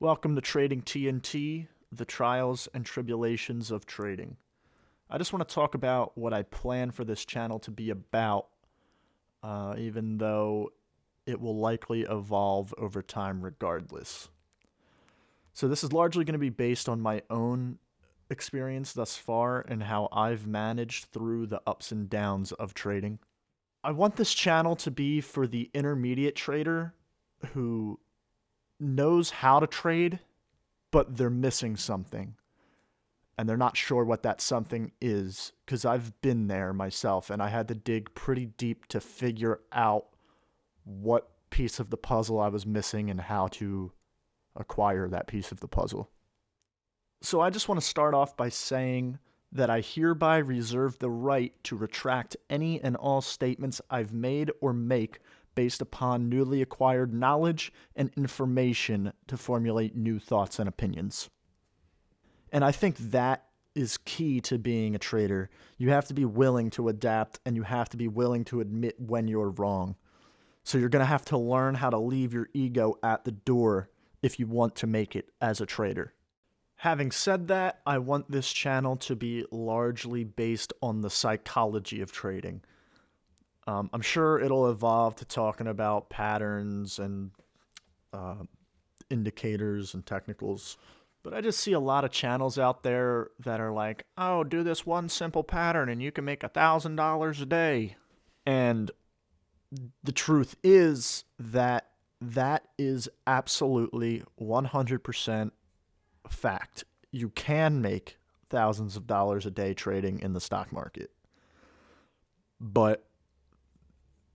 Welcome to Trading TNT, the trials and tribulations of trading. I just want to talk about what I plan for this channel to be about, even though it will likely evolve over time regardless. So this is largely going to be based on my own experience thus far and how I've managed through the ups and downs of trading. I want this channel to be for the intermediate trader who knows how to trade, but they're missing something. And they're not sure what that something is, because I've been there myself and I had to dig pretty deep to figure out what piece of the puzzle I was missing and how to acquire that piece of the puzzle. So I just want to start off by saying that I hereby reserve the right to retract any and all statements I've made or make based upon newly acquired knowledge and information to formulate new thoughts and opinions. And I think that is key to being a trader. You have to be willing to adapt and you have to be willing to admit when you're wrong. So you're going to have to learn how to leave your ego at the door if you want to make it as a trader. Having said that, I want this channel to be largely based on the psychology of trading. I'm sure it'll evolve to talking about patterns and indicators and technicals. But I just see a lot of channels out there that are like, oh, do this one simple pattern and you can make $1,000 a day. And the truth is that that is absolutely 100% fact. You can make thousands of dollars a day trading in the stock market. But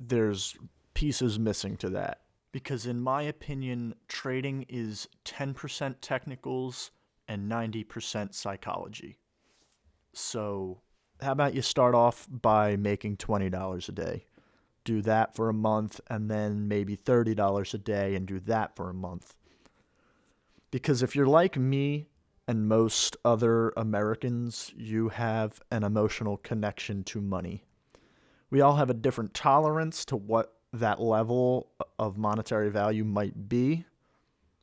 there's pieces missing to that. Because in my opinion, trading is 10% technicals and 90% psychology. So how about you start off by making $20 a day? Do that for a month and then maybe $30 a day and do that for a month. Because if you're like me and most other Americans, you have an emotional connection to money. We all have a different tolerance to what that level of monetary value might be,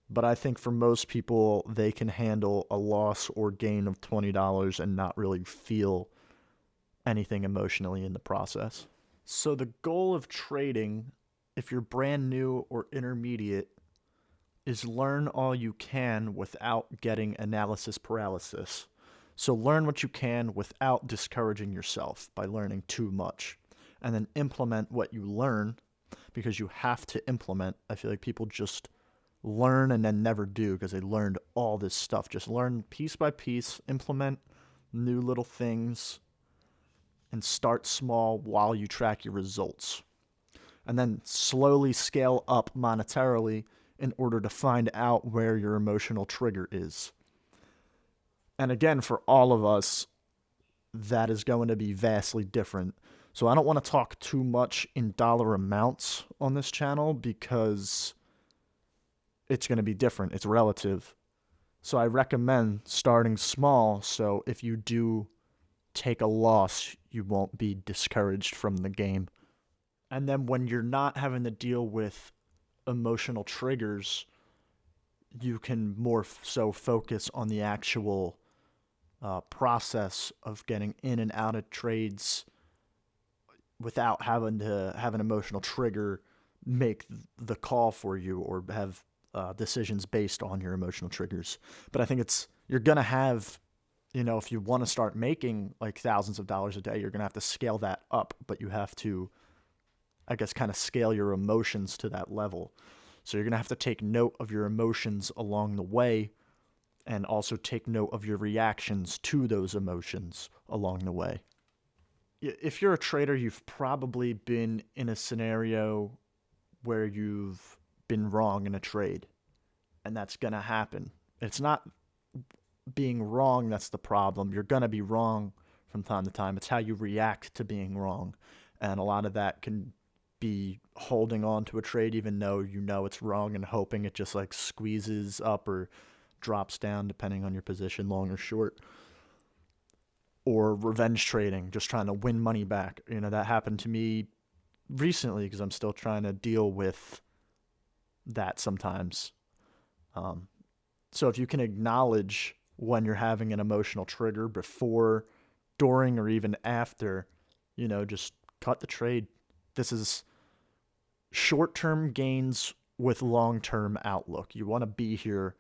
but I think for most people, they can handle a loss or gain of $20 and not really feel anything emotionally in the process. So the goal of trading, if you're brand new or intermediate, is learn all you can without getting analysis paralysis. So learn what you can without discouraging yourself by learning too much. And then implement what you learn, because you have to implement. I feel like people just learn and then never do because they learned all this stuff. Just learn piece by piece, implement new little things, and start small while you track your results. And then slowly scale up monetarily in order to find out where your emotional trigger is. And again, for all of us, that is going to be vastly different. So I don't want to talk too much in dollar amounts on this channel because it's going to be different. It's relative. So I recommend starting small so if you do take a loss, you won't be discouraged from the game. And then when you're not having to deal with emotional triggers, you can more so focus on the actual process of getting in and out of trades without having to have an emotional trigger make the call for you or have decisions based on your emotional triggers. But I think you're going to have, if you want to start making like thousands of dollars a day, you're going to have to scale that up, but you have to, I guess, kind of scale your emotions to that level. So you're going to have to take note of your emotions along the way and also take note of your reactions to those emotions along the way. If you're a trader, you've probably been in a scenario where you've been wrong in a trade, and that's going to happen. It's not being wrong that's the problem. You're going to be wrong from time to time. It's how you react to being wrong, and a lot of that can be holding on to a trade even though you know it's wrong and hoping it just like squeezes up or drops down depending on your position, long or short. Or revenge trading, just trying to win money back. That happened to me recently because I'm still trying to deal with that sometimes. So if you can acknowledge when you're having an emotional trigger before, during, or even after, just cut the trade. This is short term gains with long term outlook. You want to be here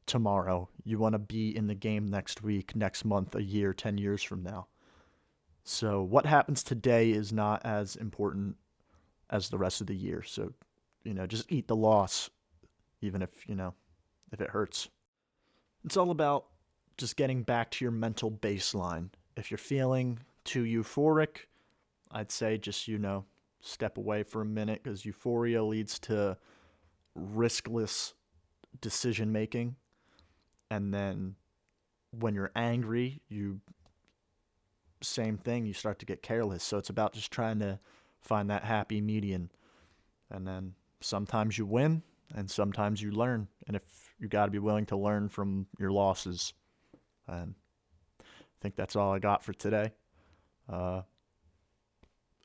tomorrow. You want to be in the game next week, next month, a year, 10 years from now. So what happens today is not as important as the rest of the year. So, just eat the loss, even if it hurts. It's all about just getting back to your mental baseline. If you're feeling too euphoric, I'd say just, step away for a minute, because euphoria leads to riskless decision making. And then when you're angry, same thing, you start to get careless. So it's about just trying to find that happy median. And then sometimes you win and sometimes you learn. And if you got to be willing to learn from your losses. And I think that's all I got for today.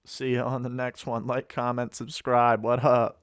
See you on the next one. Like, comment, subscribe. What up?